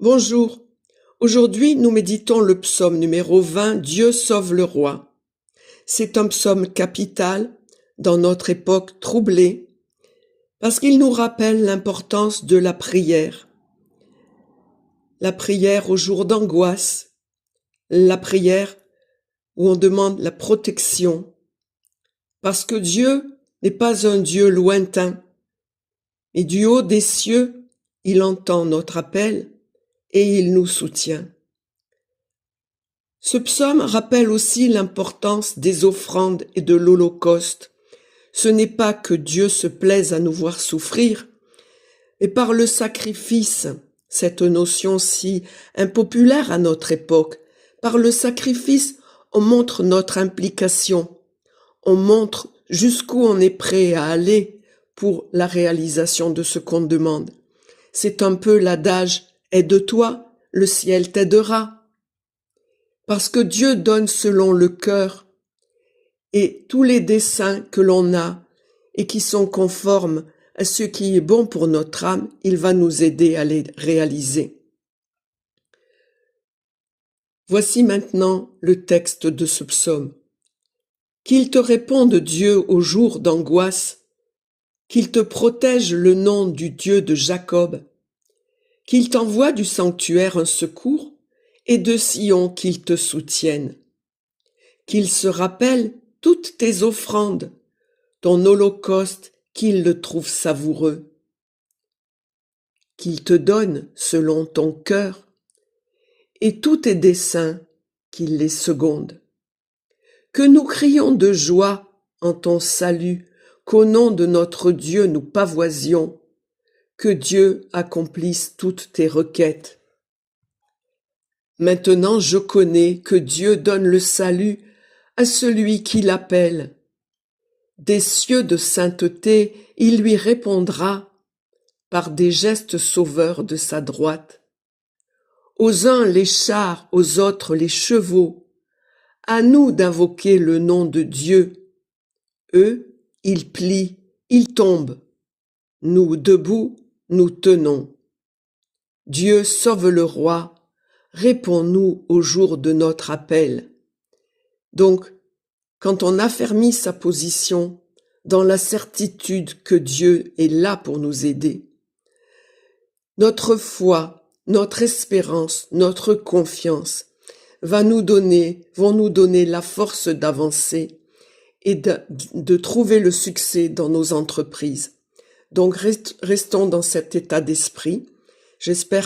Bonjour. Aujourd'hui, nous méditons le psaume numéro 20, Dieu sauve le roi. C'est un psaume capital dans notre époque troublée parce qu'il nous rappelle l'importance de la prière. La prière au jour d'angoisse, la prière où on demande la protection. Parce que Dieu n'est pas un Dieu lointain, et du haut des cieux, il entend notre appel et il nous soutient. Ce psaume rappelle aussi l'importance des offrandes et de l'Holocauste. Ce n'est pas que Dieu se plaise à nous voir souffrir, mais par le sacrifice, cette notion si impopulaire à notre époque, par le sacrifice, on montre notre implication, on montre jusqu'où on est prêt à aller pour la réalisation de ce qu'on demande. C'est un peu l'adage « aide-toi, le ciel t'aidera ». Parce que Dieu donne selon le cœur et tous les desseins que l'on a et qui sont conformes à ce qui est bon pour notre âme, il va nous aider à les réaliser. Voici maintenant le texte de ce psaume. Qu'il te réponde Dieu au jour d'angoisse, qu'il te protège le nom du Dieu de Jacob, qu'il t'envoie du sanctuaire un secours et de Sion qu'il te soutienne. Qu'il se rappelle toutes tes offrandes, ton holocauste, qu'il le trouve savoureux. Qu'il te donne selon ton cœur, et tous tes desseins, qu'il les seconde. Que nous crions de joie en ton salut, qu'au nom de notre Dieu nous pavoisions, que Dieu accomplisse toutes tes requêtes. Maintenant je connais que Dieu donne le salut à celui qui l'appelle. Des cieux de sainteté, il lui répondra par des gestes sauveurs de sa droite. Aux uns les chars, aux autres les chevaux. À nous d'invoquer le nom de Dieu. Eux, ils plient, ils tombent. Nous, debout, nous tenons. Dieu sauve le roi, réponds-nous au jour de notre appel. Donc, quand on affermit sa position dans la certitude que Dieu est là pour nous aider, notre foi, notre espérance, notre confiance vont nous donner la force d'avancer et de trouver le succès dans nos entreprises. Donc, restons dans cet état d'esprit. J'espère